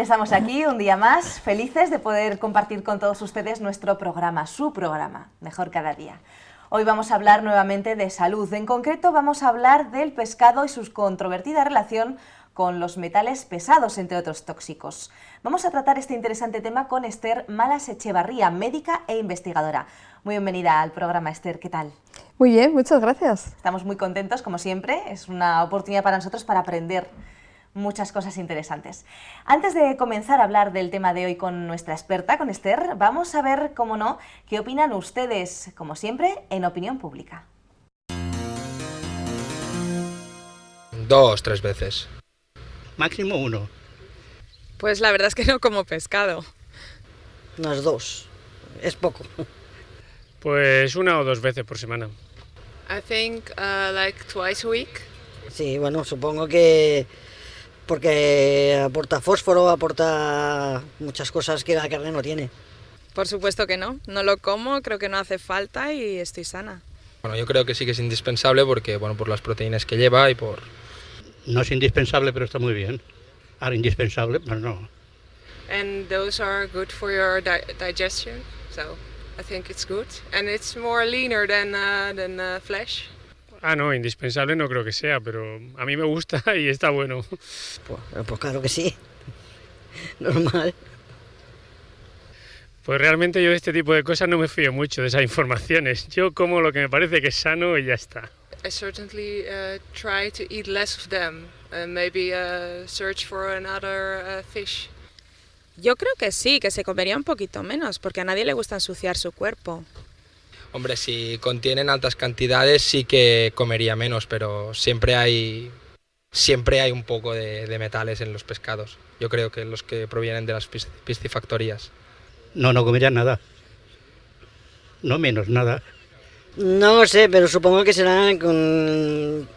estamos aquí un día más, felices de poder compartir con todos ustedes nuestro programa, su programa, Mejor Cada Día. Hoy vamos a hablar nuevamente de salud, en concreto vamos a hablar del pescado y su controvertida relación con los metales pesados, entre otros tóxicos. Vamos a tratar este interesante tema con Esther Malas Echevarría, médica e investigadora. Muy bienvenida al programa, Esther, ¿qué tal? Muy bien, muchas gracias. Estamos muy contentos, como siempre, es una oportunidad para nosotros para aprender muchas cosas interesantes. Antes de comenzar a hablar del tema de hoy con nuestra experta, con Esther, vamos a ver, cómo no, qué opinan ustedes, como siempre, en Opinión Pública. 2, 3 veces. Máximo 1. Pues la verdad es que no como pescado. Unas 2. Es poco. Pues 1 o 2 veces por semana. I think like twice a week. Sí, bueno, supongo que porque aporta fósforo, aporta muchas cosas que la carne no tiene. Por supuesto que no lo como, creo que no hace falta y estoy sana. Bueno, yo creo que sí que es indispensable porque, bueno, por las proteínas que lleva y por... No es indispensable, pero está muy bien. Ahora, indispensable, pues no. And those are good for your digestion, so I think it's good. And it's more leaner than flesh. No, indispensable no creo que sea, pero a mí me gusta y está bueno. Pues claro que sí. Normal. Pues realmente yo de este tipo de cosas no me fío mucho de esas informaciones. Yo como lo que me parece que es sano y ya está. I certainly try to eat less of them and maybe search for another fish. Yo creo que sí, que se comería un poquito menos, porque a nadie le gusta ensuciar su cuerpo. Hombre, si contienen altas cantidades sí que comería menos, pero siempre hay un poco de metales en los pescados. Yo creo que los que provienen de las piscifactorías. No comería nada. No menos, nada. No sé, pero supongo que serán con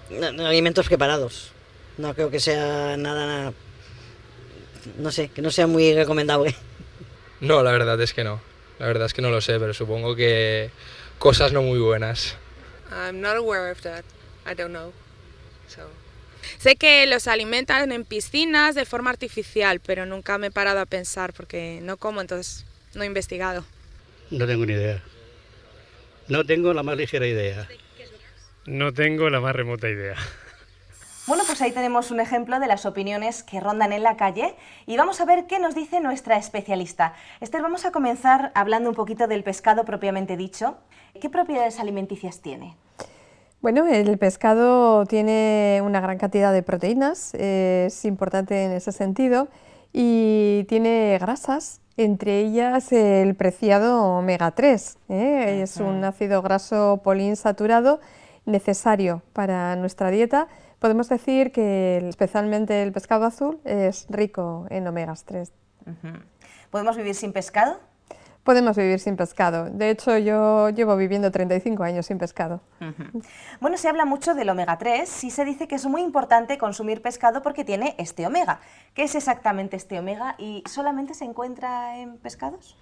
alimentos preparados. No creo que sea nada, no sé, que no sea muy recomendable. No, la verdad es que no. La verdad es que no lo sé, pero supongo que cosas no muy buenas. I'm not aware of that. I don't know. Sé que los alimentan en piscinas de forma artificial, pero nunca me he parado a pensar porque no como, entonces no he investigado. No tengo ni idea. No tengo la más ligera idea. No tengo la más remota idea. Bueno, pues ahí tenemos un ejemplo de las opiniones que rondan en la calle y vamos a ver qué nos dice nuestra especialista. Esther, vamos a comenzar hablando un poquito del pescado propiamente dicho. ¿Qué propiedades alimenticias tiene? Bueno, el pescado tiene una gran cantidad de proteínas, es importante en ese sentido, y tiene grasas, entre ellas el preciado omega 3. Es un ácido graso poliinsaturado necesario para nuestra dieta. Podemos decir que especialmente el pescado azul es rico en omegas 3. ¿Podemos vivir sin pescado? Podemos vivir sin pescado. De hecho, yo llevo viviendo 35 años sin pescado. Bueno, se habla mucho del omega 3 y se dice que es muy importante consumir pescado porque tiene este omega. ¿Qué es exactamente este omega y solamente se encuentra en pescados?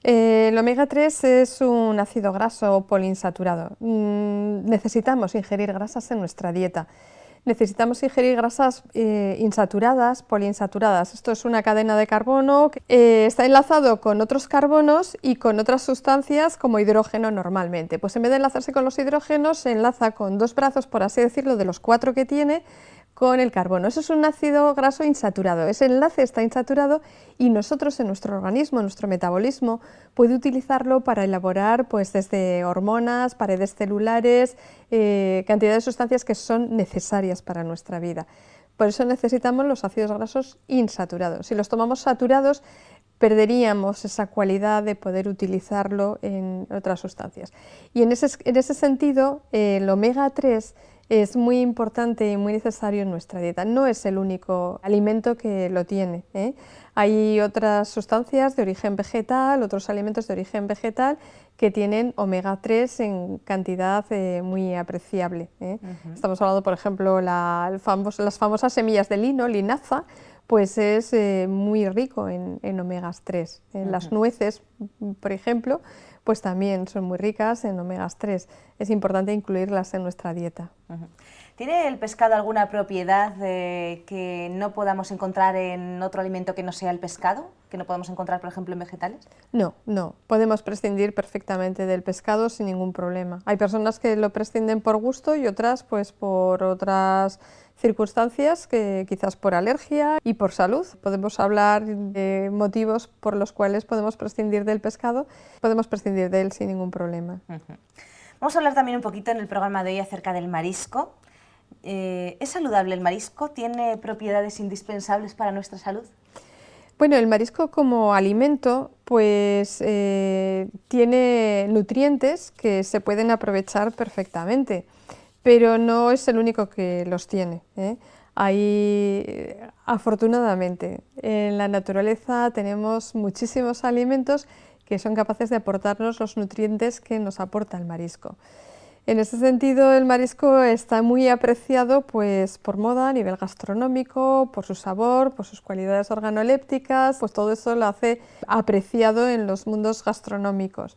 El omega 3 es un ácido graso poliinsaturado. Necesitamos ingerir grasas en nuestra dieta. Necesitamos ingerir grasas insaturadas, poliinsaturadas. Esto es una cadena de carbono que está enlazado con otros carbonos y con otras sustancias como hidrógeno normalmente. Pues en vez de enlazarse con los hidrógenos, se enlaza con 2 brazos, por así decirlo, de los 4 que tiene, con el carbono. Eso es un ácido graso insaturado. Ese enlace está insaturado y nosotros en nuestro organismo, en nuestro metabolismo, puede utilizarlo para elaborar pues desde hormonas, paredes celulares, cantidad de sustancias que son necesarias para nuestra vida. Por eso necesitamos los ácidos grasos insaturados. Si los tomamos saturados, perderíamos esa cualidad de poder utilizarlo en otras sustancias. Y en ese sentido, el omega 3 es muy importante y muy necesario en nuestra dieta. No es el único alimento que lo tiene, Hay otras sustancias de origen vegetal, otros alimentos de origen vegetal que tienen omega 3 en cantidad muy apreciable. Estamos hablando, por ejemplo, las famosas semillas de lino, linaza, pues es muy rico en omegas 3. Las nueces, por ejemplo, pues también son muy ricas en omegas 3. Es importante incluirlas en nuestra dieta. ¿Tiene el pescado alguna propiedad que no podamos encontrar en otro alimento que no sea el pescado? ¿Que no podamos encontrar, por ejemplo, en vegetales? No, no. Podemos prescindir perfectamente del pescado sin ningún problema. Hay personas que lo prescinden por gusto y otras pues por otras circunstancias, que quizás por alergia y por salud. Podemos hablar de motivos por los cuales podemos prescindir del pescado. Podemos prescindir de él sin ningún problema. Vamos a hablar también un poquito en el programa de hoy acerca del marisco. ¿Es saludable el marisco? ¿Tiene propiedades indispensables para nuestra salud? Bueno, el marisco como alimento pues tiene nutrientes que se pueden aprovechar perfectamente, pero no es el único que los tiene, ¿eh? Hay, afortunadamente, en la naturaleza tenemos muchísimos alimentos que son capaces de aportarnos los nutrientes que nos aporta el marisco. En ese sentido, el marisco está muy apreciado pues, por moda a nivel gastronómico, por su sabor, por sus cualidades organolépticas, pues todo eso lo hace apreciado en los mundos gastronómicos.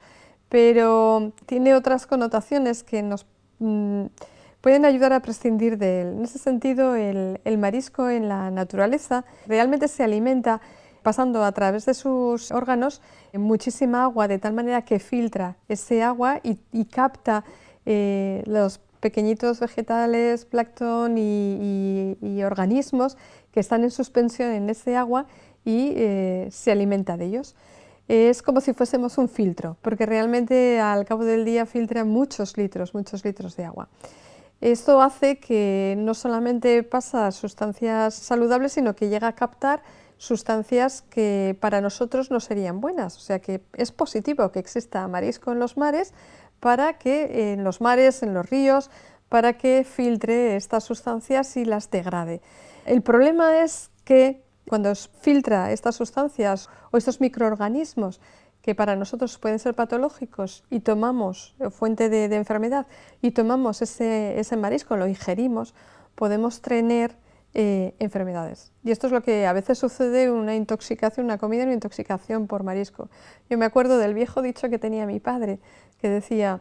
Pero tiene otras connotaciones que nos pueden ayudar a prescindir de él. En ese sentido, el marisco en la naturaleza realmente se alimenta pasando a través de sus órganos muchísima agua, de tal manera que filtra ese agua y capta los pequeñitos vegetales, plancton y organismos que están en suspensión en ese agua y se alimenta de ellos. Es como si fuésemos un filtro, porque realmente al cabo del día filtra muchos litros de agua. Esto hace que no solamente pasa sustancias saludables, sino que llega a captar sustancias que para nosotros no serían buenas. O sea que es positivo que exista marisco en los mares, para que en los mares, en los ríos, para que filtre estas sustancias y las degrade. El problema es que cuando filtra estas sustancias o estos microorganismos que para nosotros pueden ser patológicos y tomamos, fuente de enfermedad, y tomamos ese marisco, lo ingerimos, podemos tener enfermedades. Y esto es lo que a veces sucede, una intoxicación, una comida, una intoxicación por marisco. Yo me acuerdo del viejo dicho que tenía mi padre, que decía,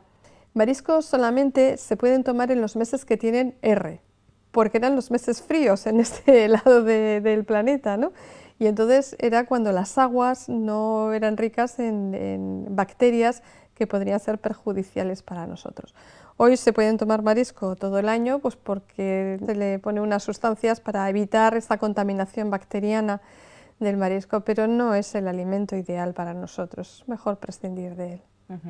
mariscos solamente se pueden tomar en los meses que tienen R, porque eran los meses fríos en este lado del planeta, ¿no? Y entonces era cuando las aguas no eran ricas en bacterias que podrían ser perjudiciales para nosotros. Hoy se pueden tomar marisco todo el año pues porque se le pone unas sustancias para evitar esta contaminación bacteriana del marisco, pero no es el alimento ideal para nosotros, es mejor prescindir de él.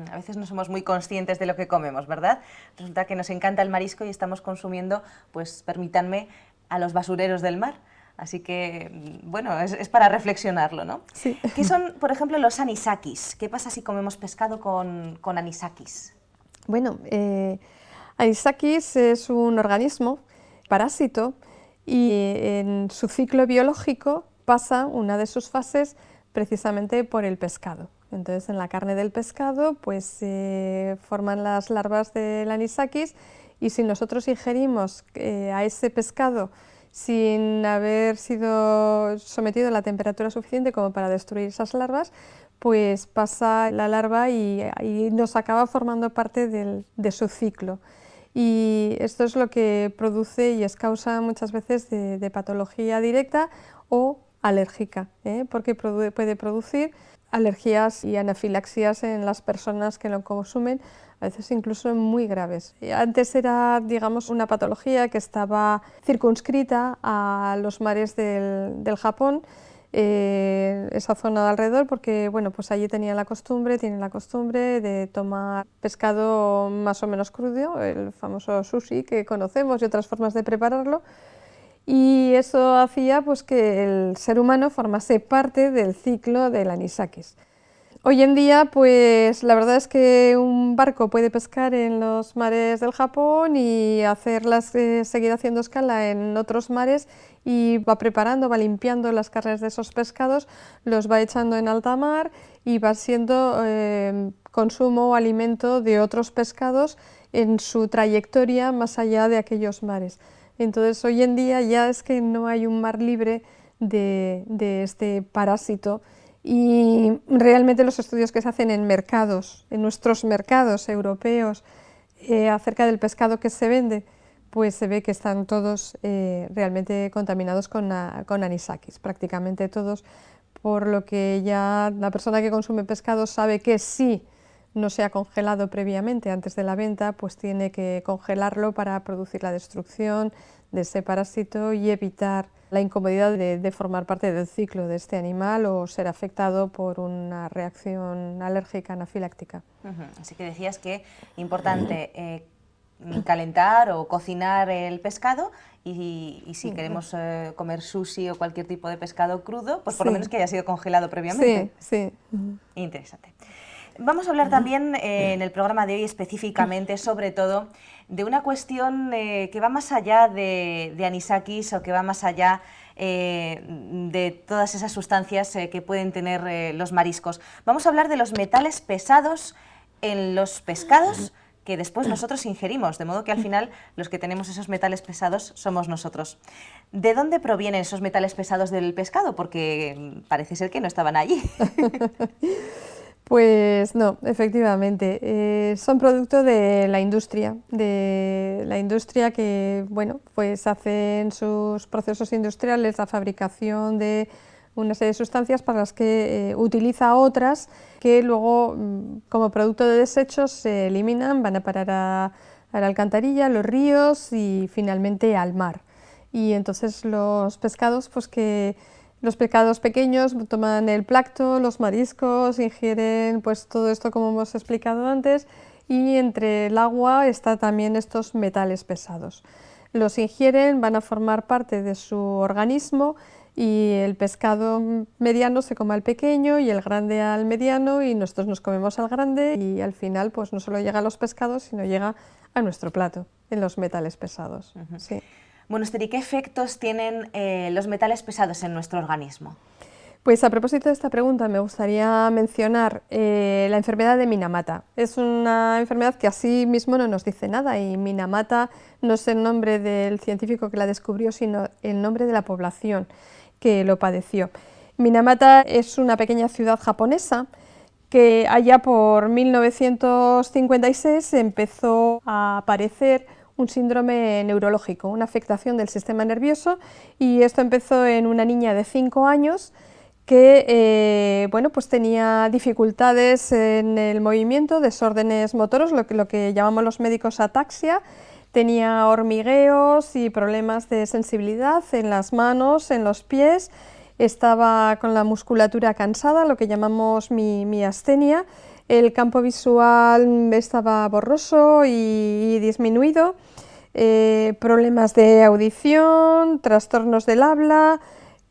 A veces no somos muy conscientes de lo que comemos, ¿verdad? Resulta que nos encanta el marisco y estamos consumiendo, pues permítanme, a los basureros del mar. Así que, bueno, es para reflexionarlo, ¿no? Sí. ¿Qué son, por ejemplo, los anisakis? ¿Qué pasa si comemos pescado con anisakis? Bueno, anisakis es un organismo parásito y en su ciclo biológico pasa una de sus fases precisamente por el pescado. Entonces, en la carne del pescado pues se forman las larvas del anisakis y si nosotros ingerimos a ese pescado sin haber sido sometido a la temperatura suficiente como para destruir esas larvas, pues pasa la larva y nos acaba formando parte de su ciclo. Y esto es lo que produce y es causa muchas veces de patología directa o alérgica, porque puede producir alergias y anafilaxias en las personas que lo consumen, a veces incluso muy graves. Antes era, digamos, una patología que estaba circunscrita a los mares del Japón, esa zona de alrededor, porque bueno, pues allí tienen la costumbre de tomar pescado más o menos crudo, el famoso sushi que conocemos y otras formas de prepararlo, y eso hacía pues, que el ser humano formase parte del ciclo del anisakis. Hoy en día, pues la verdad es que un barco puede pescar en los mares del Japón y seguir haciendo escala en otros mares y va preparando, va limpiando las carnes de esos pescados, los va echando en alta mar y va siendo consumo o alimento de otros pescados en su trayectoria más allá de aquellos mares. Entonces, hoy en día ya es que no hay un mar libre de este parásito. Y realmente los estudios que se hacen en nuestros mercados europeos, acerca del pescado que se vende, pues se ve que están todos realmente contaminados con anisakis, prácticamente todos, por lo que ya la persona que consume pescado sabe que si no se ha congelado previamente antes de la venta, pues tiene que congelarlo para producir la destrucción de ese parásito y evitar la incomodidad de formar parte del ciclo de este animal o ser afectado por una reacción alérgica anafiláctica. Así que decías que importante calentar o cocinar el pescado y si queremos comer sushi o cualquier tipo de pescado crudo, pues por lo menos que haya sido congelado previamente. Sí. Interesante. Vamos a hablar también en el programa de hoy específicamente, sobre todo, de una cuestión que va más allá de anisakis o que va más allá de todas esas sustancias que pueden tener los mariscos. Vamos a hablar de los metales pesados en los pescados que después nosotros ingerimos, de modo que al final los que tenemos esos metales pesados somos nosotros. ¿De dónde provienen esos metales pesados del pescado? Porque parece ser que no estaban allí. Pues no, efectivamente, son producto de la industria que, bueno, pues hacen sus procesos industriales, la fabricación de una serie de sustancias para las que utiliza otras que luego, como producto de desechos, se eliminan, van a parar a la alcantarilla, a los ríos y finalmente al mar. Y entonces los pescados, los pescados pequeños toman el plancton, los mariscos, ingieren pues todo esto como hemos explicado antes, y entre el agua está también estos metales pesados. Los ingieren, van a formar parte de su organismo y el pescado mediano se come al pequeño y el grande al mediano y nosotros nos comemos al grande y al final pues no solo llega a los pescados sino llega a nuestro plato en los metales pesados. Sí. Bueno, Esther, ¿y qué efectos tienen los metales pesados en nuestro organismo? Pues a propósito de esta pregunta me gustaría mencionar la enfermedad de Minamata. Es una enfermedad que así mismo no nos dice nada y Minamata no es el nombre del científico que la descubrió, sino el nombre de la población que lo padeció. Minamata es una pequeña ciudad japonesa que allá por 1956 empezó a aparecer un síndrome neurológico, una afectación del sistema nervioso, y esto empezó en una niña de 5 años que pues tenía dificultades en el movimiento, desórdenes motoros, lo que llamamos los médicos ataxia, tenía hormigueos y problemas de sensibilidad en las manos, en los pies, estaba con la musculatura cansada, lo que llamamos miastenia, el campo visual estaba borroso y disminuido, problemas de audición, trastornos del habla,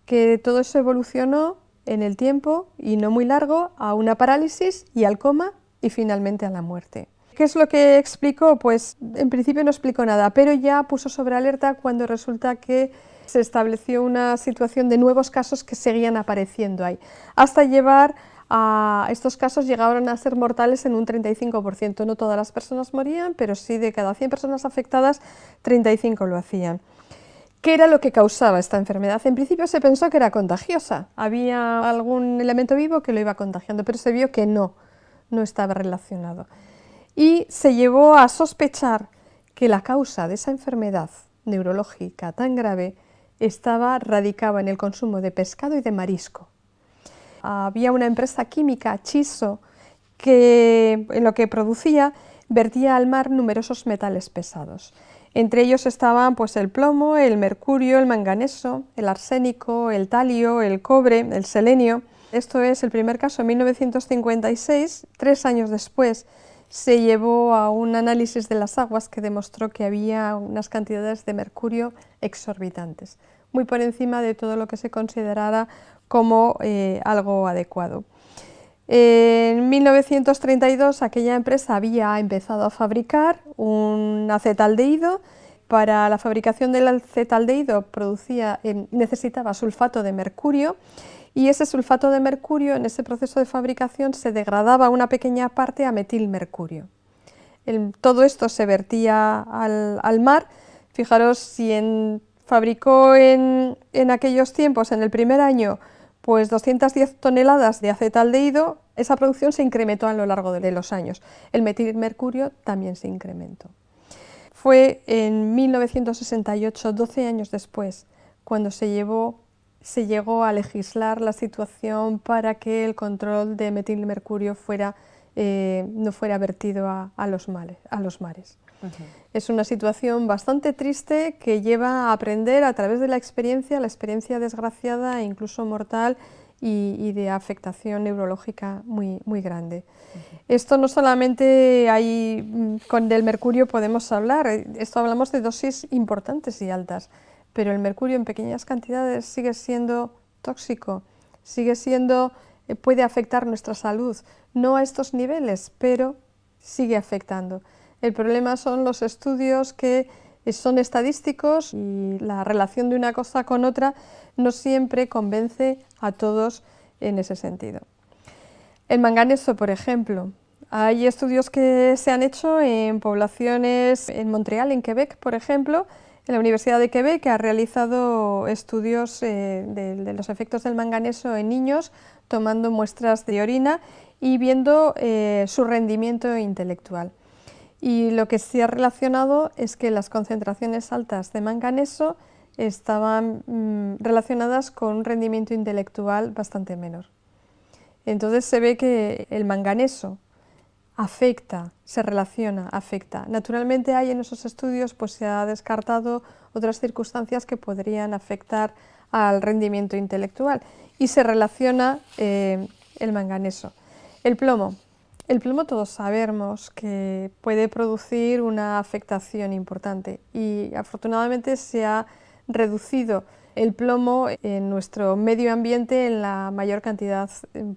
que todo eso evolucionó en el tiempo, y no muy largo, a una parálisis y al coma y finalmente a la muerte. ¿Qué es lo que explicó? Pues en principio no explicó nada, pero ya puso sobre alerta cuando resulta que se estableció una situación de nuevos casos que seguían apareciendo ahí, hasta llevar a estos casos llegaron a ser mortales en un 35%. No todas las personas morían, pero sí de cada 100 personas afectadas, 35 lo hacían. ¿Qué era lo que causaba esta enfermedad? En principio se pensó que era contagiosa, había algún elemento vivo que lo iba contagiando, pero se vio que no estaba relacionado. Y se llevó a sospechar que la causa de esa enfermedad neurológica tan grave radicaba en el consumo de pescado y de marisco. Había una empresa química, Chiso, que en lo que producía vertía al mar numerosos metales pesados. Entre ellos estaban pues, el plomo, el mercurio, el manganeso, el arsénico, el talio, el cobre, el selenio. Esto es el primer caso en 1956, 3 años después se llevó a un análisis de las aguas que demostró que había unas cantidades de mercurio exorbitantes, muy por encima de todo lo que se considerara como algo adecuado. En 1932 aquella empresa había empezado a fabricar un acetaldehído. Para la fabricación del acetaldehído necesitaba sulfato de mercurio, y ese sulfato de mercurio en ese proceso de fabricación se degradaba una pequeña parte a metilmercurio. Todo esto se vertía al mar. Fijaros, si fabricó en aquellos tiempos, en el primer año, pues 210 toneladas de acetaldehído, esa producción se incrementó a lo largo de los años. El metilmercurio también se incrementó. fue en 1968, 12 años después, cuando se llegó a legislar la situación para que el control de metilmercurio no fuera vertido a los mares. Es una situación bastante triste que lleva a aprender a través de la experiencia desgraciada e incluso mortal y de afectación neurológica muy, muy grande. Esto no solamente con el mercurio podemos hablar, esto hablamos de dosis importantes y altas, pero el mercurio en pequeñas cantidades sigue siendo tóxico, puede afectar nuestra salud, no a estos niveles, pero sigue afectando. El problema son los estudios que son estadísticos y la relación de una cosa con otra no siempre convence a todos en ese sentido. El manganeso, por ejemplo, hay estudios que se han hecho en poblaciones en Montreal, en Quebec, por ejemplo, en la Universidad de Quebec, que ha realizado estudios de los efectos del manganeso en niños, tomando muestras de orina y viendo su rendimiento intelectual. Y lo que sí ha relacionado es que las concentraciones altas de manganeso estaban relacionadas con un rendimiento intelectual bastante menor. Entonces se ve que el manganeso afecta. Naturalmente en esos estudios se ha descartado otras circunstancias que podrían afectar al rendimiento intelectual y se relaciona el manganeso. El plomo todos sabemos que puede producir una afectación importante y afortunadamente se ha reducido el plomo en nuestro medio ambiente en la mayor cantidad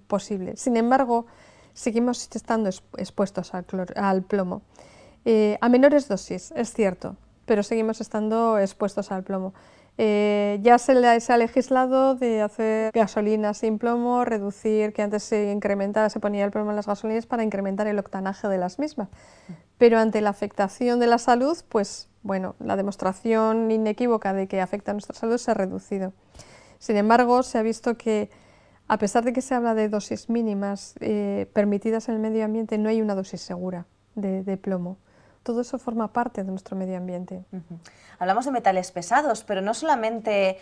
posible. Sin embargo, seguimos estando expuestos al plomo. A menores dosis, es cierto, pero seguimos estando expuestos al plomo. Ya se ha legislado de hacer gasolina sin plomo, reducir, que antes se ponía el plomo en las gasolinas para incrementar el octanaje de las mismas. Pero ante la afectación de la salud, la demostración inequívoca de que afecta a nuestra salud se ha reducido. Sin embargo, se ha visto que, a pesar de que se habla de dosis mínimas permitidas en el medio ambiente, no hay una dosis segura de plomo. Todo eso forma parte de nuestro medio ambiente. Hablamos de metales pesados, pero no solamente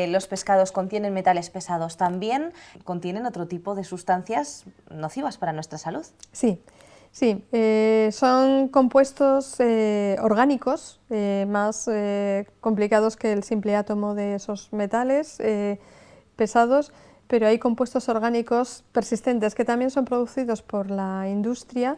los pescados contienen metales pesados, también contienen otro tipo de sustancias nocivas para nuestra salud. Sí, son compuestos orgánicos más complicados que el simple átomo de esos metales pesados, pero hay compuestos orgánicos persistentes que también son producidos por la industria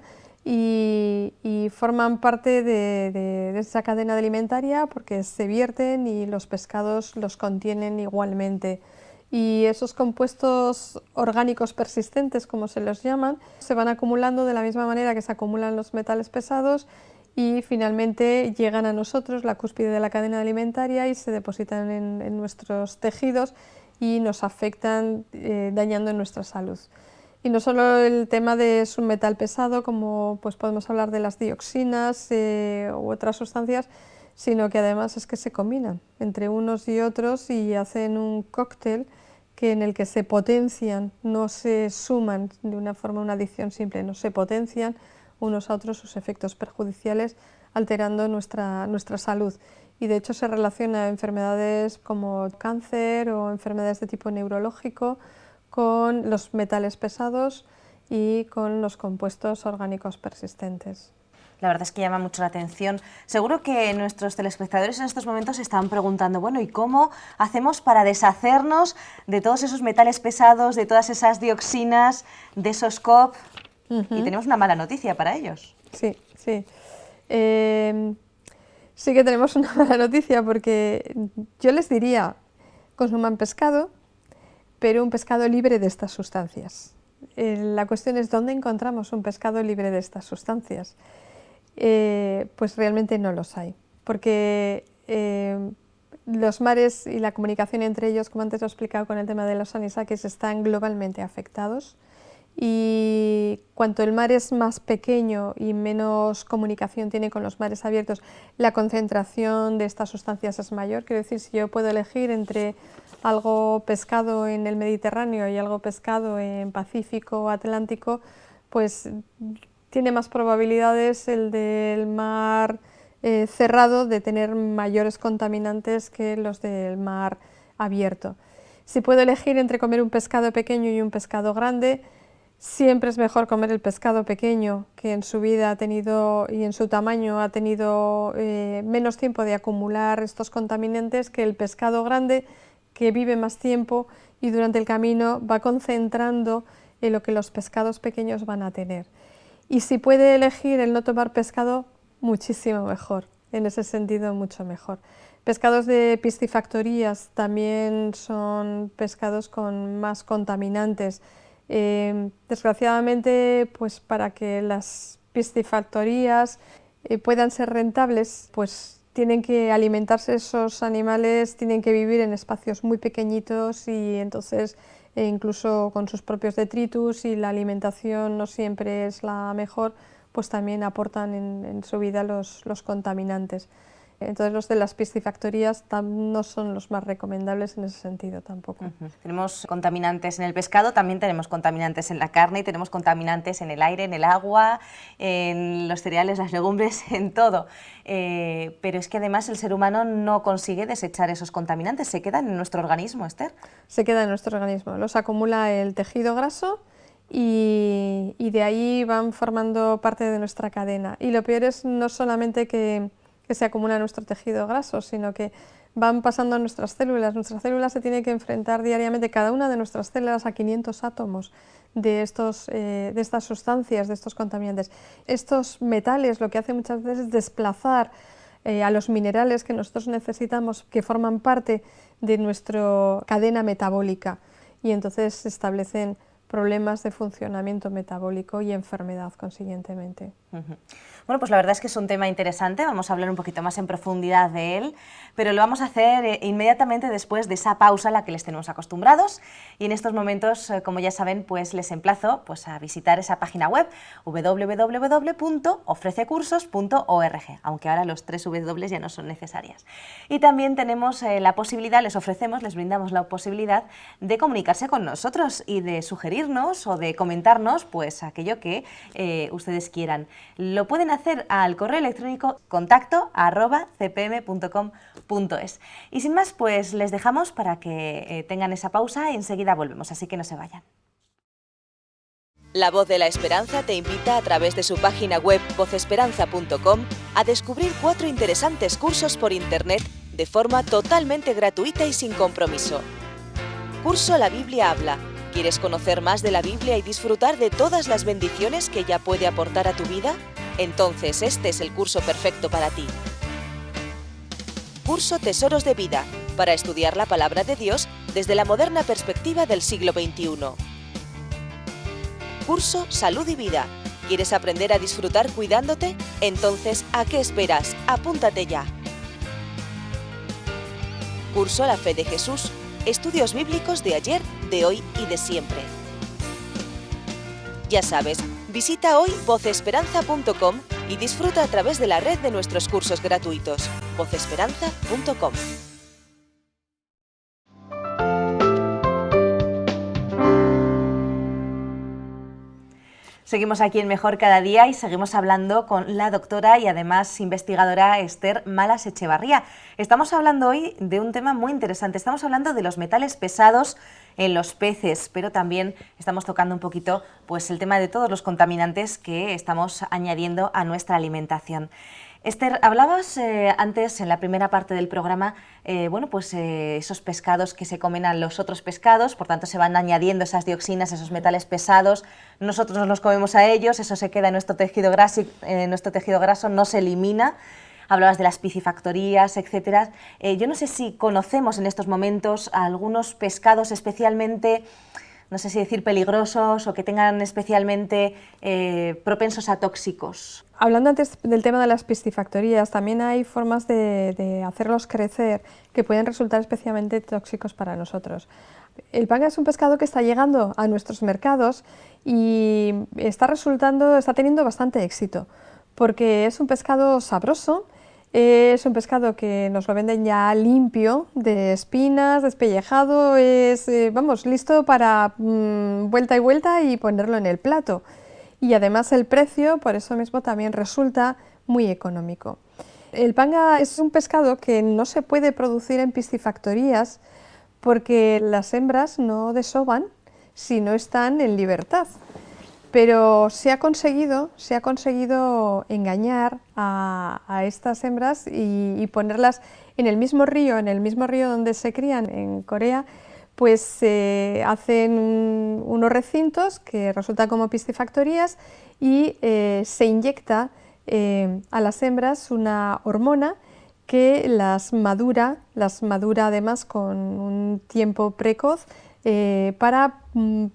y forman parte de esa cadena alimentaria porque se vierten y los pescados los contienen igualmente. Y esos compuestos orgánicos persistentes, como se los llaman, se van acumulando de la misma manera que se acumulan los metales pesados y finalmente llegan a nosotros, la cúspide de la cadena alimentaria, y se depositan en nuestros tejidos y nos afectan dañando nuestra salud. Y no solo el tema de su metal pesado, como podemos hablar de las dioxinas u otras sustancias, sino que además es que se combinan entre unos y otros y hacen un cóctel en el que se potencian, no se suman de una forma, una adición simple, no se potencian unos a otros sus efectos perjudiciales, alterando nuestra salud. Y de hecho se relaciona a enfermedades como cáncer o enfermedades de tipo neurológico con los metales pesados y con los compuestos orgánicos persistentes. La verdad es que llama mucho la atención. Seguro que nuestros telespectadores en estos momentos se están preguntando, bueno, ¿y cómo hacemos para deshacernos de todos esos metales pesados, de todas esas dioxinas, de esos COP? Y tenemos una mala noticia para ellos. Sí. Sí que tenemos una mala noticia porque yo les diría, consuman pescado, pero un pescado libre de estas sustancias. La cuestión es, ¿dónde encontramos un pescado libre de estas sustancias? Pues realmente no los hay, porque los mares y la comunicación entre ellos, como antes lo he explicado con el tema de los anisakis, están globalmente afectados, y cuanto el mar es más pequeño y menos comunicación tiene con los mares abiertos, la concentración de estas sustancias es mayor. Quiero decir, si yo puedo elegir entre algo pescado en el Mediterráneo y algo pescado en Pacífico o Atlántico, pues tiene más probabilidades el del mar cerrado de tener mayores contaminantes que los del mar abierto. Si puedo elegir entre comer un pescado pequeño y un pescado grande, siempre es mejor comer el pescado pequeño, que en su vida ha tenido y en su tamaño ha tenido menos tiempo de acumular estos contaminantes, que el pescado grande, que vive más tiempo y durante el camino va concentrando en lo que los pescados pequeños van a tener. Y si puede elegir el no tomar pescado, muchísimo mejor, en ese sentido mucho mejor. Pescados de piscifactorías también son pescados con más contaminantes. Desgraciadamente, pues para que las piscifactorías puedan ser rentables, pues tienen que alimentarse esos animales, tienen que vivir en espacios muy pequeñitos y entonces incluso con sus propios detritus, y la alimentación no siempre es la mejor, pues también aportan en su vida los contaminantes. Entonces los de las piscifactorías no son los más recomendables en ese sentido tampoco. Tenemos contaminantes en el pescado, también tenemos contaminantes en la carne y tenemos contaminantes en el aire, en el agua, en los cereales, las legumbres, en todo. Pero es que además el ser humano no consigue desechar esos contaminantes, se quedan en nuestro organismo, Esther. Se quedan en nuestro organismo, los acumula el tejido graso y de ahí van formando parte de nuestra cadena. Y lo peor es no solamente que se acumula en nuestro tejido graso, sino que van pasando a nuestras células. Nuestras células se tienen que enfrentar diariamente, cada una de nuestras células, a 500 átomos de estas sustancias, de estos contaminantes. Estos metales lo que hacen muchas veces es desplazar a los minerales que nosotros necesitamos, que forman parte de nuestra cadena metabólica, y entonces se establecen problemas de funcionamiento metabólico y enfermedad consiguientemente. Bueno, pues la verdad es que es un tema interesante, vamos a hablar un poquito más en profundidad de él, pero lo vamos a hacer inmediatamente después de esa pausa a la que les tenemos acostumbrados, y en estos momentos, como ya saben, pues les emplazo a visitar esa página web www.ofrececursos.org, aunque ahora los 3 W ya no son necesarias. Y también tenemos la posibilidad, les brindamos la posibilidad de comunicarse con nosotros y de sugerirnos o de comentarnos pues aquello que ustedes quieran. Lo pueden hacer al correo electrónico contacto@cpm.com.es. Y sin más, pues les dejamos para que tengan esa pausa y enseguida volvemos, así que no se vayan. La Voz de la Esperanza te invita a través de su página web vozesperanza.com a descubrir 4 interesantes cursos por internet de forma totalmente gratuita y sin compromiso. Curso La Biblia habla. ¿Quieres conocer más de la Biblia y disfrutar de todas las bendiciones que ella puede aportar a tu vida? Entonces este es el curso perfecto para ti. Curso Tesoros de Vida, para estudiar la palabra de Dios desde la moderna perspectiva del siglo XXI. Curso Salud y Vida. ¿Quieres aprender a disfrutar cuidándote? Entonces, ¿a qué esperas? Apúntate ya. Curso La Fe de Jesús. Estudios bíblicos de ayer, de hoy y de siempre. Ya sabes, visita hoy vozesperanza.com y disfruta a través de la red de nuestros cursos gratuitos. vozesperanza.com. Seguimos aquí en Mejor Cada Día y seguimos hablando con la doctora y además investigadora Esther Malas Echevarría. Estamos hablando hoy de un tema muy interesante, estamos hablando de los metales pesados en los peces, pero también estamos tocando un poquito pues el tema de todos los contaminantes que estamos añadiendo a nuestra alimentación. Esther, hablabas antes, en la primera parte del programa, esos pescados que se comen a los otros pescados, por tanto se van añadiendo esas dioxinas, esos metales pesados, nosotros nos los comemos a ellos, eso se queda en nuestro tejido graso, no se elimina. Hablabas de las piscifactorías, etcétera. Yo no sé si conocemos en estos momentos algunos pescados especialmente, no sé si decir peligrosos o que tengan especialmente propensos a tóxicos. Hablando antes del tema de las piscifactorías, también hay formas de hacerlos crecer que pueden resultar especialmente tóxicos para nosotros. El panga es un pescado que está llegando a nuestros mercados y está teniendo bastante éxito, porque es un pescado sabroso, es un pescado que nos lo venden ya limpio, de espinas, despellejado, listo para vuelta y vuelta y ponerlo en el plato. Y además el precio, por eso mismo, también resulta muy económico. El panga es un pescado que no se puede producir en piscifactorías porque las hembras no desovan si no están en libertad. Pero se ha conseguido engañar a estas hembras y ponerlas en el mismo río donde se crían en Corea, pues se hacen unos recintos que resultan como piscifactorías y se inyecta a las hembras una hormona que las madura además con un tiempo precoz para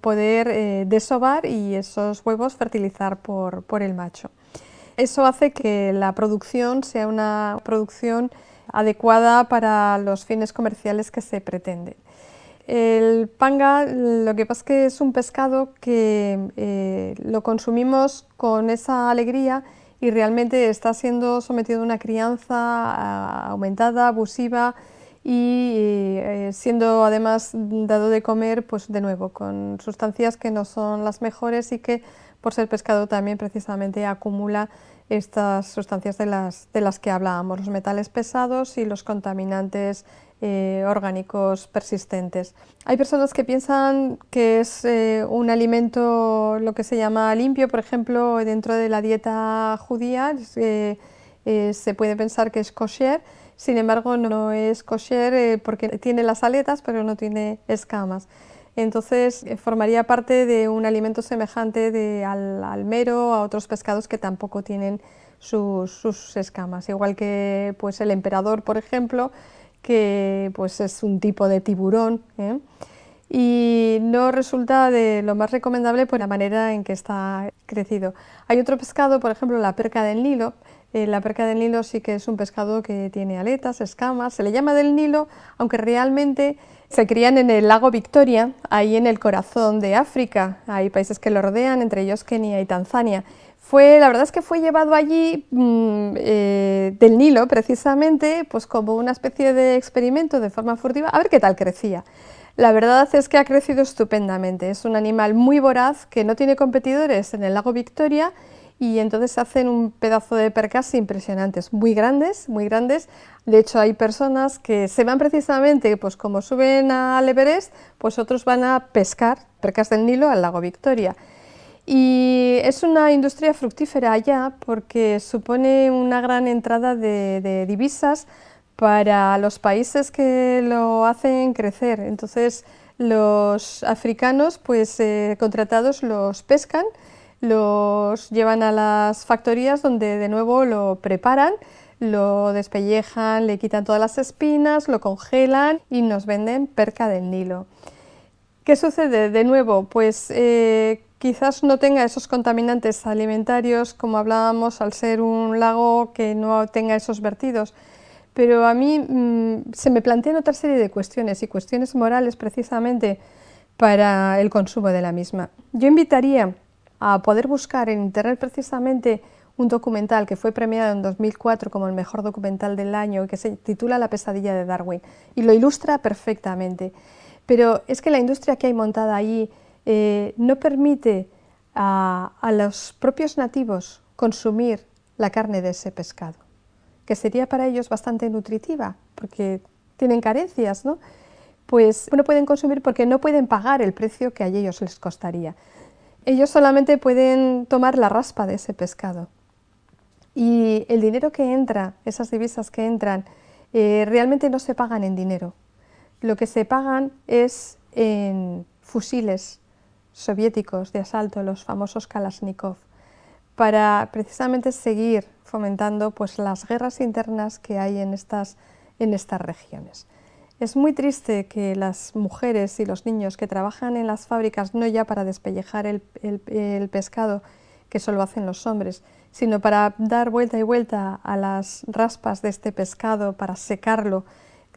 poder desovar y esos huevos fertilizar por el macho. Eso hace que la producción sea una producción adecuada para los fines comerciales que se pretenden. El panga, lo que pasa es que es un pescado que lo consumimos con esa alegría y realmente está siendo sometido a una crianza aumentada, abusiva y siendo además dado de comer, pues de nuevo, con sustancias que no son las mejores y que por ser pescado también precisamente acumula estas sustancias de las que hablábamos, los metales pesados y los contaminantes orgánicos persistentes. Hay personas que piensan que es un alimento lo que se llama limpio, por ejemplo, dentro de la dieta judía se puede pensar que es kosher, sin embargo no es kosher porque tiene las aletas pero no tiene escamas. Entonces formaría parte de un alimento semejante al mero, a otros pescados que tampoco tienen sus escamas, igual que pues, el emperador, por ejemplo, que pues, es un tipo de tiburón, y no resulta de lo más recomendable por la manera en que está crecido. Hay otro pescado, por ejemplo, la perca del Nilo. La perca del Nilo sí que es un pescado que tiene aletas, escamas, se le llama del Nilo, aunque realmente se crían en el lago Victoria, ahí en el corazón de África. Hay países que lo rodean, entre ellos Kenia y Tanzania. La verdad es que fue llevado allí del Nilo, precisamente, pues como una especie de experimento de forma furtiva, a ver qué tal crecía. La verdad es que ha crecido estupendamente, es un animal muy voraz que no tiene competidores en el lago Victoria y entonces hacen un pedazo de percas impresionantes, muy grandes, muy grandes. De hecho hay personas que se van precisamente, pues como suben al Everest, pues otros van a pescar percas del Nilo al lago Victoria. Y es una industria fructífera allá porque supone una gran entrada de divisas para los países que lo hacen crecer. Entonces los africanos pues contratados los pescan, los llevan a las factorías donde de nuevo lo preparan, lo despellejan, le quitan todas las espinas, lo congelan y nos venden perca del Nilo. ¿Qué sucede? De nuevo, pues quizás no tenga esos contaminantes alimentarios como hablábamos al ser un lago que no tenga esos vertidos, pero a mí se me plantean otra serie de cuestiones y cuestiones morales precisamente para el consumo de la misma. Yo invitaría a poder buscar en internet precisamente un documental que fue premiado en 2004 como el mejor documental del año y que se titula La pesadilla de Darwin y lo ilustra perfectamente. Pero es que la industria que hay montada allí no permite a los propios nativos consumir la carne de ese pescado, que sería para ellos bastante nutritiva, porque tienen carencias, ¿no? Pues no pueden consumir porque no pueden pagar el precio que a ellos les costaría. Ellos solamente pueden tomar la raspa de ese pescado. Y el dinero que entra, esas divisas que entran, realmente no se pagan en dinero. Lo que se pagan es en fusiles soviéticos de asalto, los famosos Kalashnikov, para precisamente seguir fomentando pues, las guerras internas que hay en estas regiones. Es muy triste que las mujeres y los niños que trabajan en las fábricas, no ya para despellejar el pescado, que eso lo hacen los hombres, sino para dar vuelta y vuelta a las raspas de este pescado, para secarlo,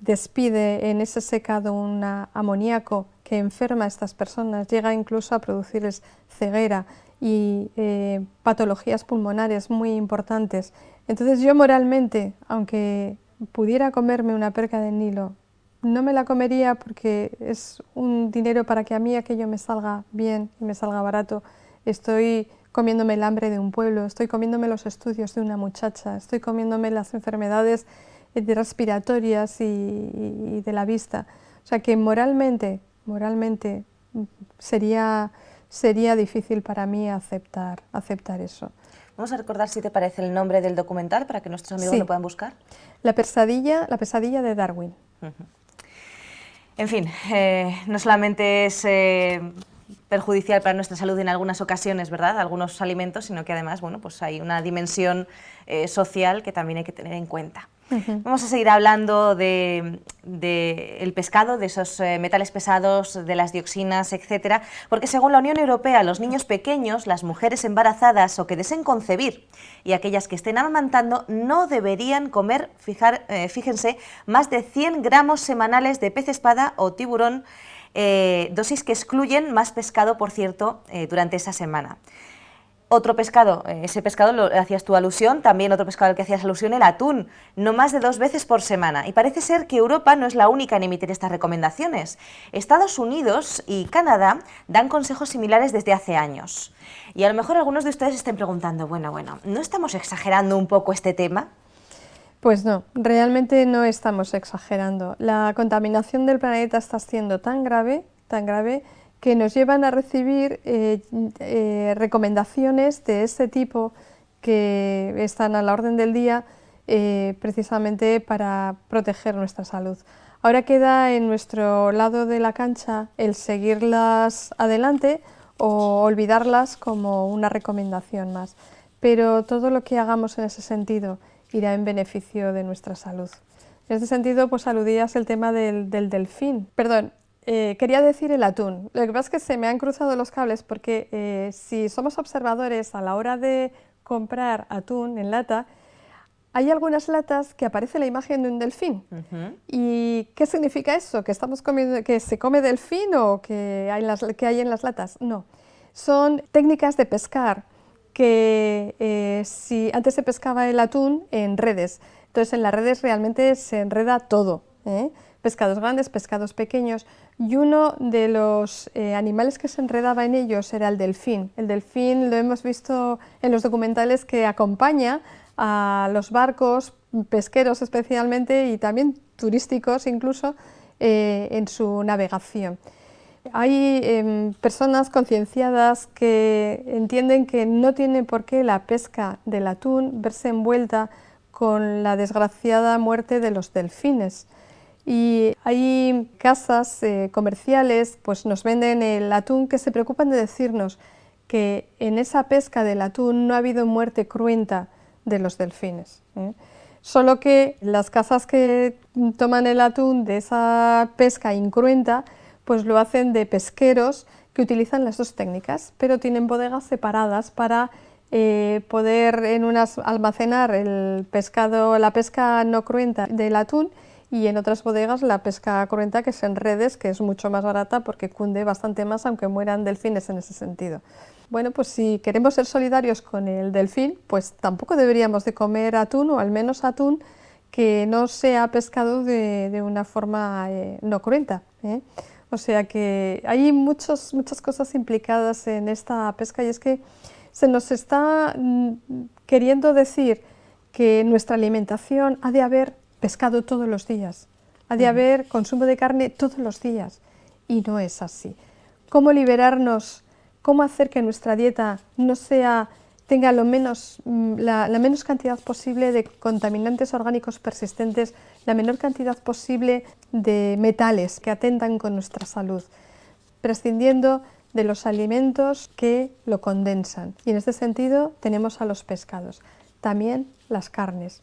despide en ese secado un amoníaco que enferma a estas personas, llega incluso a producirles ceguera y patologías pulmonares muy importantes. Entonces yo moralmente, aunque pudiera comerme una perca del Nilo, no me la comería porque es un dinero para que a mí aquello me salga bien y me salga barato. Estoy comiéndome el hambre de un pueblo, estoy comiéndome los estudios de una muchacha, estoy comiéndome las enfermedades respiratorias y de la vista. O sea que moralmente sería difícil para mí aceptar eso. Vamos a recordar, si te parece, el nombre del documental para que nuestros amigos lo puedan buscar. La pesadilla de Darwin. En fin, no solamente es perjudicial para nuestra salud en algunas ocasiones, ¿verdad?, algunos alimentos, sino que además, bueno, pues hay una dimensión social que también hay que tener en cuenta. Vamos a seguir hablando del pescado, de esos metales pesados, de las dioxinas, etcétera, porque según la Unión Europea, los niños pequeños, las mujeres embarazadas o que deseen concebir y aquellas que estén amamantando no deberían comer, fíjense, más de 100 gramos semanales de pez espada o tiburón, dosis que excluyen más pescado, por cierto, durante esa semana. Otro pescado, ese pescado lo hacías tú alusión, también otro pescado al que hacías alusión, el atún, no más de 2 veces por semana. Y parece ser que Europa no es la única en emitir estas recomendaciones. Estados Unidos y Canadá dan consejos similares desde hace años. Y a lo mejor algunos de ustedes estén preguntando, bueno, ¿no estamos exagerando un poco este tema? Pues no, realmente no estamos exagerando. La contaminación del planeta está siendo tan grave, que nos llevan a recibir recomendaciones de este tipo que están a la orden del día precisamente para proteger nuestra salud. Ahora queda en nuestro lado de la cancha el seguirlas adelante o olvidarlas como una recomendación más, pero todo lo que hagamos en ese sentido irá en beneficio de nuestra salud. En este sentido, pues aludías el tema del delfín. Perdón, quería decir el atún. Lo que pasa es que se me han cruzado los cables porque si somos observadores a la hora de comprar atún en lata, hay algunas latas que aparece la imagen de un delfín. ¿Y qué significa eso? ¿Que estamos comiendo, que se come delfín o que hay en las latas? No, son técnicas de pescar que si antes se pescaba el atún en redes, entonces en las redes realmente se enreda todo, pescados grandes, pescados pequeños, y uno de los animales que se enredaba en ellos era el delfín. El delfín lo hemos visto en los documentales que acompaña a los barcos pesqueros especialmente y también turísticos incluso en su navegación. Hay personas concienciadas que entienden que no tiene por qué la pesca del atún verse envuelta con la desgraciada muerte de los delfines. Y hay casas comerciales, pues nos venden el atún, que se preocupan de decirnos que en esa pesca del atún no ha habido muerte cruenta de los delfines. Solo que las casas que toman el atún de esa pesca incruenta, pues lo hacen de pesqueros que utilizan las dos técnicas, pero tienen bodegas separadas para poder en unas almacenar el pescado, la pesca no cruenta del atún, y en otras bodegas la pesca cruenta, que es en redes, que es mucho más barata porque cunde bastante más, aunque mueran delfines en ese sentido. Bueno, pues si queremos ser solidarios con el delfín, pues tampoco deberíamos de comer atún, o al menos atún que no sea pescado de una forma no cruenta. O sea que hay muchas cosas implicadas en esta pesca, y es que se nos está queriendo decir que en nuestra alimentación ha de haber pescado todos los días, ha de haber consumo de carne todos los días, y no es así. ¿Cómo liberarnos? ¿Cómo hacer que nuestra dieta tenga la menos cantidad posible de contaminantes orgánicos persistentes, la menor cantidad posible de metales que atentan con nuestra salud, prescindiendo de los alimentos que lo condensan? Y en este sentido tenemos a los pescados, también las carnes.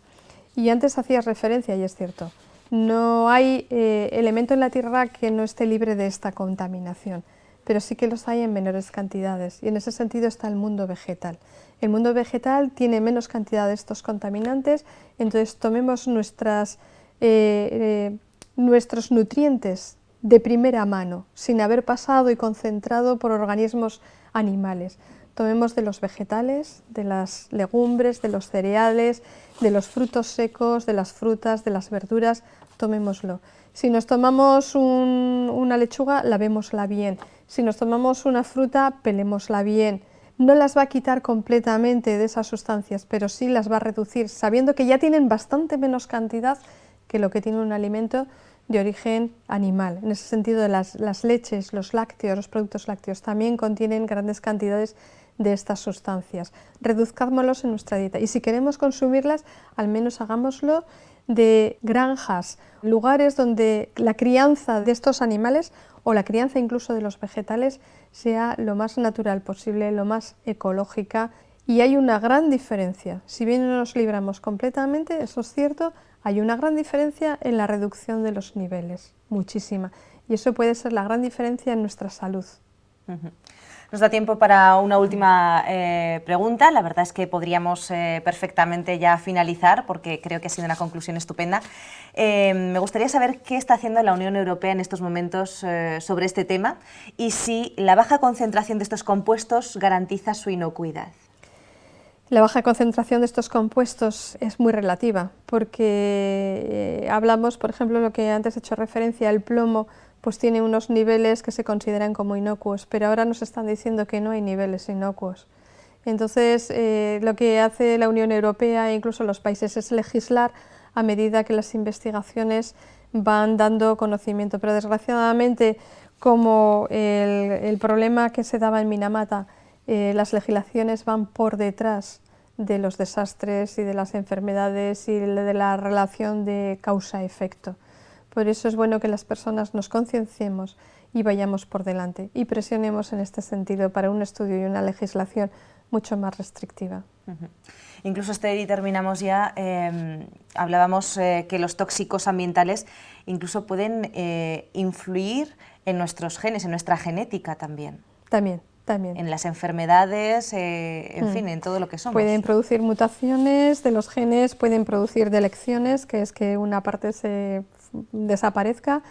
Y antes hacías referencia, y es cierto, no hay elemento en la tierra que no esté libre de esta contaminación, pero sí que los hay en menores cantidades, y en ese sentido está el mundo vegetal. El mundo vegetal tiene menos cantidad de estos contaminantes, entonces tomemos nuestros nutrientes de primera mano, sin haber pasado y concentrado por organismos animales. Tomemos de los vegetales, de las legumbres, de los cereales, de los frutos secos, de las frutas, de las verduras, tomémoslo. Si nos tomamos una lechuga, lavémosla bien. Si nos tomamos una fruta, pelémosla bien. no las va a quitar completamente de esas sustancias, pero sí las va a reducir, sabiendo que ya tienen bastante menos cantidad que lo que tiene un alimento de origen animal. En ese sentido, las leches, los lácteos, los productos lácteos también contienen grandes cantidades de estas sustancias. Reduzcámoslos en nuestra dieta y si queremos consumirlas, al menos hagámoslo de granjas, lugares donde la crianza de estos animales o la crianza incluso de los vegetales sea lo más natural posible, lo más ecológica. Y hay una gran diferencia, si bien no nos libramos completamente, eso es cierto, hay una gran diferencia en la reducción de los niveles, muchísima, y eso puede ser la gran diferencia en nuestra salud. Nos da tiempo para una última pregunta. La verdad es que podríamos perfectamente ya finalizar porque creo que ha sido una conclusión estupenda. Me gustaría saber qué está haciendo la Unión Europea en estos momentos sobre este tema y si la baja concentración de estos compuestos garantiza su inocuidad. La baja concentración de estos compuestos es muy relativa porque hablamos, por ejemplo, lo que antes he hecho referencia, el plomo pues tiene unos niveles que se consideran como inocuos, pero ahora nos están diciendo que no hay niveles inocuos. Entonces, lo que hace la Unión Europea e incluso los países es legislar a medida que las investigaciones van dando conocimiento, pero desgraciadamente, como el problema que se daba en Minamata, las legislaciones van por detrás de los desastres y de las enfermedades y de la relación de causa-efecto. Por eso es bueno que las personas nos concienciemos y vayamos por delante y presionemos en este sentido para un estudio y una legislación mucho más restrictiva. Incluso, Esther, y terminamos ya, hablábamos que los tóxicos ambientales incluso pueden influir en nuestros genes, en nuestra genética también. También. En las enfermedades, en fin, en todo lo que somos. Pueden producir mutaciones de los genes, pueden producir delecciones, que es que una parte se desaparezca,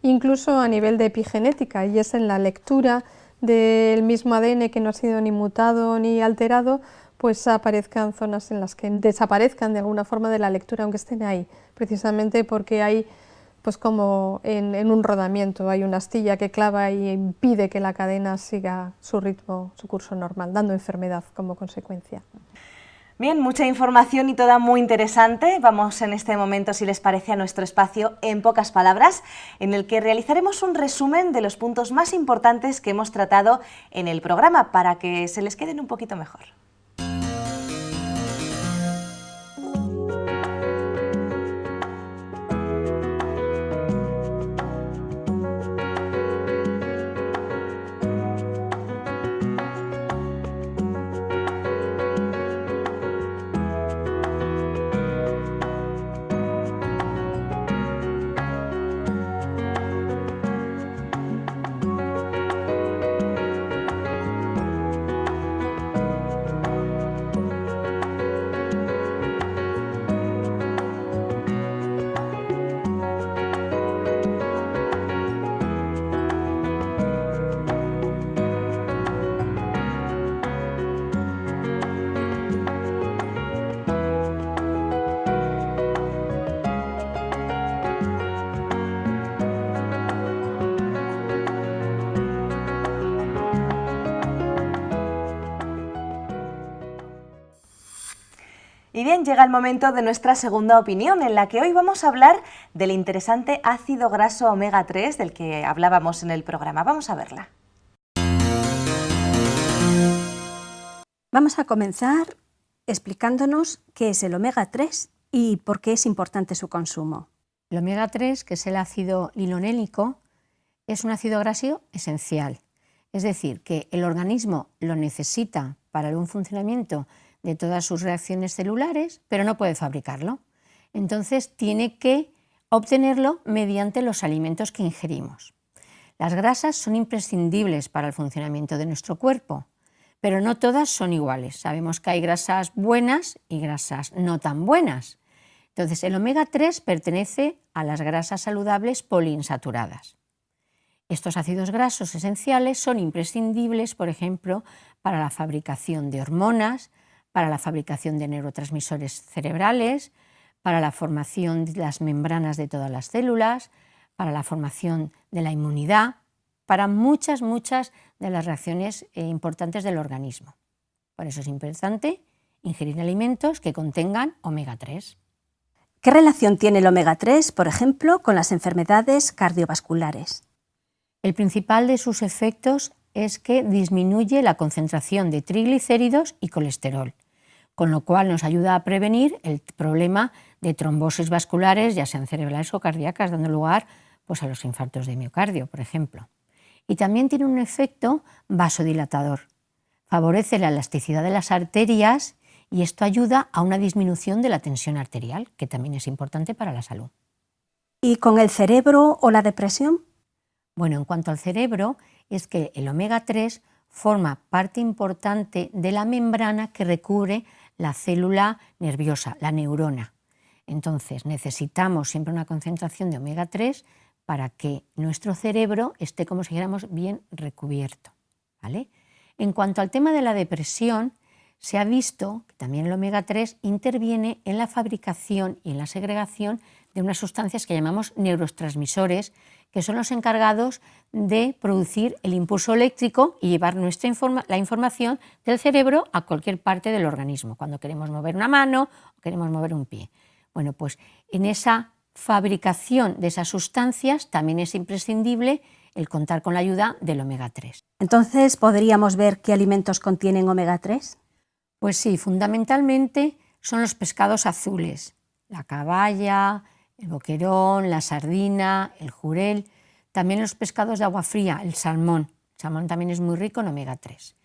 incluso a nivel de epigenética, y es en la lectura del mismo ADN que no ha sido ni mutado ni alterado, pues aparezcan zonas en las que desaparezcan de alguna forma de la lectura, aunque estén ahí, precisamente porque hay, pues como en un rodamiento, hay una astilla que clava y impide que la cadena siga su ritmo, su curso normal, dando enfermedad como consecuencia. Bien, mucha información y toda muy interesante. Vamos en este momento, si les parece, a nuestro espacio En Pocas Palabras, en el que realizaremos un resumen de los puntos más importantes que hemos tratado en el programa para que se les queden un poquito mejor. Y bien, llega el momento de nuestra segunda opinión, en la que hoy vamos a hablar del interesante ácido graso omega 3 del que hablábamos en el programa. Vamos a verla. Vamos a comenzar explicándonos qué es el omega 3 y por qué es importante su consumo. El omega 3, que es el ácido linolénico, es un ácido graso esencial. Es decir, que el organismo lo necesita para el buen funcionamiento de todas sus reacciones celulares, pero no puede fabricarlo. Entonces tiene que obtenerlo mediante los alimentos que ingerimos. Las grasas son imprescindibles para el funcionamiento de nuestro cuerpo, pero no todas son iguales. Sabemos que hay grasas buenas y grasas no tan buenas. Entonces el omega 3 pertenece a las grasas saludables poliinsaturadas. Estos ácidos grasos esenciales son imprescindibles, por ejemplo, para la fabricación de hormonas, para la fabricación de neurotransmisores cerebrales, para la formación de las membranas de todas las células, para la formación de la inmunidad, para muchas de las reacciones importantes del organismo. Por eso es importante ingerir alimentos que contengan omega 3. ¿Qué relación tiene el omega 3, por ejemplo, con las enfermedades cardiovasculares? El principal de sus efectos es que disminuye la concentración de triglicéridos y colesterol, con lo cual nos ayuda a prevenir el problema de trombosis vasculares, ya sean cerebrales o cardíacas, dando lugar pues, a los infartos de miocardio, por ejemplo. Y también tiene un efecto vasodilatador. Favorece la elasticidad de las arterias y esto ayuda a una disminución de la tensión arterial, que también es importante para la salud. ¿Y con el cerebro o la depresión? Bueno, en cuanto al cerebro, es que el omega 3 forma parte importante de la membrana que recubre la célula nerviosa, la neurona. Entonces, necesitamos siempre una concentración de omega 3 para que nuestro cerebro esté, como si dijéramos, bien recubierto, ¿vale? En cuanto al tema de la depresión, se ha visto que también el omega 3 interviene en la fabricación y en la segregación de unas sustancias que llamamos neurotransmisores, que son los encargados de producir el impulso eléctrico y llevar la información del cerebro a cualquier parte del organismo, cuando queremos mover una mano o queremos mover un pie. Bueno, pues en esa fabricación de esas sustancias también es imprescindible el contar con la ayuda del omega 3. Entonces, ¿podríamos ver qué alimentos contienen omega 3? Pues sí, fundamentalmente son los pescados azules, la caballa, el boquerón, la sardina, el jurel, también los pescados de agua fría, el salmón. El salmón también es muy rico en omega 3.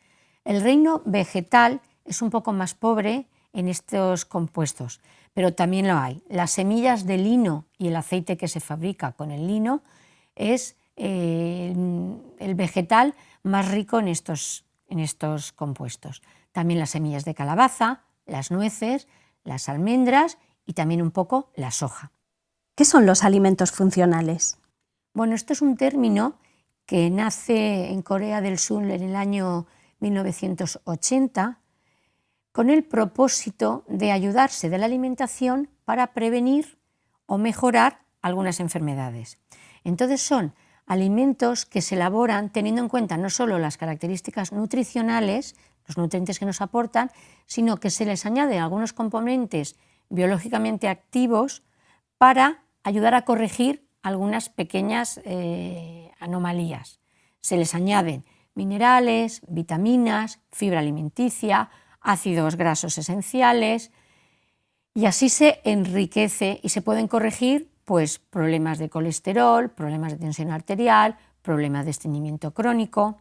El reino vegetal es un poco más pobre en estos compuestos, pero también lo hay. Las semillas de lino y el aceite que se fabrica con el lino es el vegetal más rico en estos compuestos. También las semillas de calabaza, las nueces, las almendras y también un poco la soja. ¿Qué son los alimentos funcionales? Bueno, esto es un término que nace en Corea del Sur en el año 1980 con el propósito de ayudarse de la alimentación para prevenir o mejorar algunas enfermedades. Entonces son alimentos que se elaboran teniendo en cuenta no solo las características nutricionales, los nutrientes que nos aportan, sino que se les añaden algunos componentes biológicamente activos para ayudar a corregir algunas pequeñas anomalías. Se les añaden minerales, vitaminas, fibra alimenticia, ácidos grasos esenciales y así se enriquece y se pueden corregir pues, problemas de colesterol, problemas de tensión arterial, problemas de estreñimiento crónico.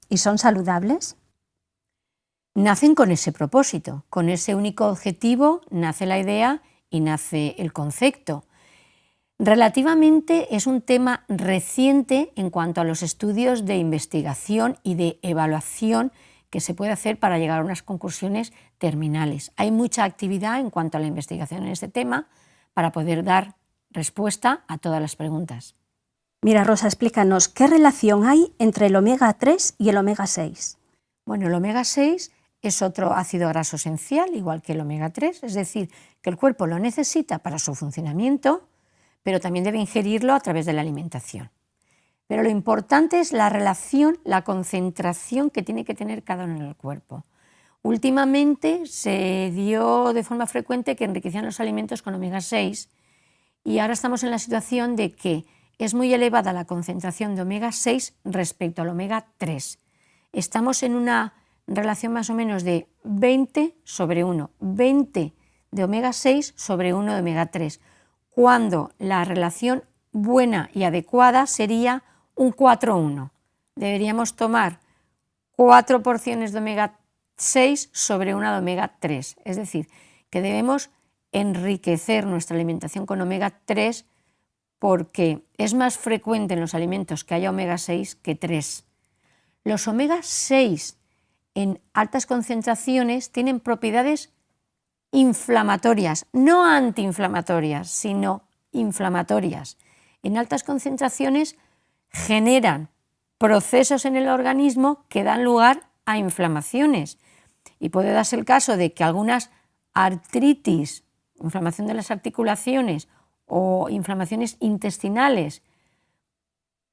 ¿Y son saludables? Nacen con ese propósito, con ese único objetivo nace la idea y nace el concepto. Relativamente es un tema reciente en cuanto a los estudios de investigación y de evaluación que se puede hacer para llegar a unas conclusiones terminales. Hay mucha actividad en cuanto a la investigación en este tema para poder dar respuesta a todas las preguntas. Mira, Rosa, explícanos, ¿qué relación hay entre el omega 3 y el omega 6? Bueno, el omega 6 es otro ácido graso esencial, igual que el omega 3, es decir, que el cuerpo lo necesita para su funcionamiento, pero también debe ingerirlo a través de la alimentación. Pero lo importante es la relación, la concentración que tiene que tener cada uno en el cuerpo. Últimamente se dio de forma frecuente que enriquecían los alimentos con omega 6 y ahora estamos en la situación de que es muy elevada la concentración de omega 6 respecto al omega 3. Estamos en una relación más o menos de 20 sobre 1, 20 de omega 6 sobre 1 de omega 3, cuando la relación buena y adecuada sería un 4-1. Deberíamos tomar 4 porciones de omega 6 sobre 1 de omega 3, es decir, que debemos enriquecer nuestra alimentación con omega 3 porque es más frecuente en los alimentos que haya omega 6 que 3. Los omega 6 en altas concentraciones tienen propiedades inflamatorias, no antiinflamatorias, sino inflamatorias. En altas concentraciones generan procesos en el organismo que dan lugar a inflamaciones y puede darse el caso de que algunas artritis, inflamación de las articulaciones o inflamaciones intestinales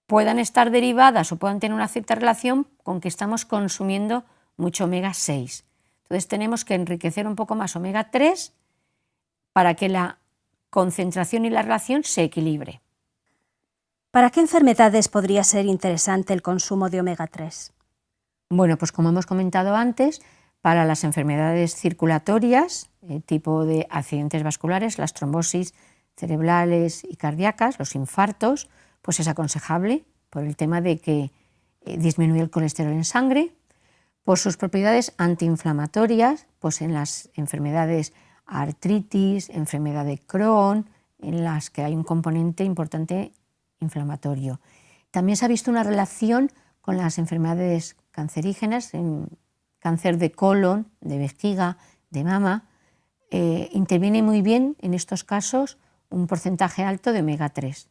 puedan estar derivadas o puedan tener una cierta relación con que estamos consumiendo mucho omega 6. Entonces tenemos que enriquecer un poco más omega 3 para que la concentración y la relación se equilibre. ¿Para qué enfermedades podría ser interesante el consumo de omega 3? Bueno, pues como hemos comentado antes, para las enfermedades circulatorias, tipo de accidentes vasculares, las trombosis cerebrales y cardíacas, los infartos, pues es aconsejable por el tema de que disminuye el colesterol en sangre. Por sus propiedades antiinflamatorias, pues en las enfermedades artritis, enfermedad de Crohn, en las que hay un componente importante inflamatorio. También se ha visto una relación con las enfermedades cancerígenas, en cáncer de colon, de vejiga, de mama. Interviene muy bien en estos casos un porcentaje alto de omega 3.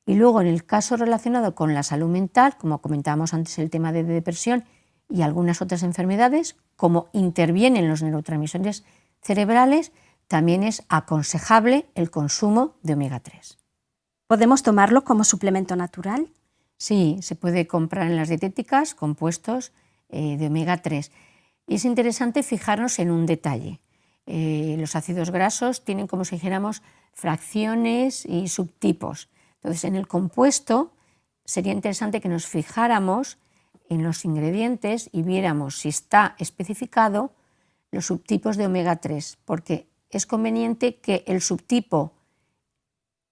Y luego en el caso relacionado con la salud mental, como comentábamos antes el tema de depresión y algunas otras enfermedades, como intervienen los neurotransmisores cerebrales, también es aconsejable el consumo de omega 3. ¿Podemos tomarlo como suplemento natural? Sí, se puede comprar en las dietéticas compuestos de omega 3. Y es interesante fijarnos en un detalle. Los ácidos grasos tienen, como si dijéramos, fracciones y subtipos. Entonces, en el compuesto sería interesante que nos fijáramos en los ingredientes y viéramos si está especificado los subtipos de omega 3, porque es conveniente que el subtipo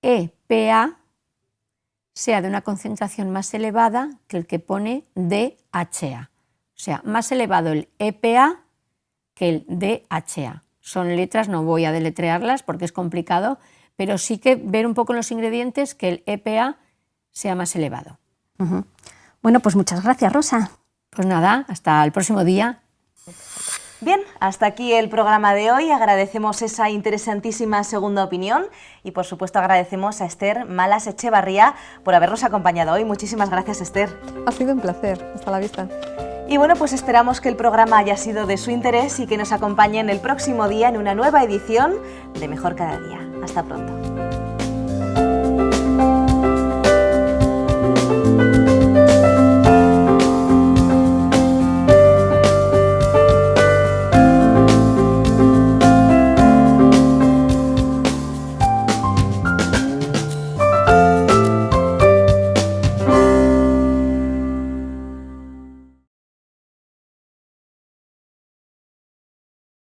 EPA sea de una concentración más elevada que el que pone DHA. O sea, más elevado el EPA que el DHA. Son letras, no voy a deletrearlas porque es complicado, pero sí que ver un poco en los ingredientes que el EPA sea más elevado. Bueno, pues muchas gracias, Rosa. Pues nada, hasta el próximo día. Bien, hasta aquí el programa de hoy. Agradecemos esa interesantísima segunda opinión y, por supuesto, agradecemos a Esther Malas Echevarría por habernos acompañado hoy. Muchísimas gracias, Esther. Ha sido un placer. Hasta la vista. Y bueno, pues esperamos que el programa haya sido de su interés y que nos acompañen el próximo día en una nueva edición de Mejor Cada Día. Hasta pronto.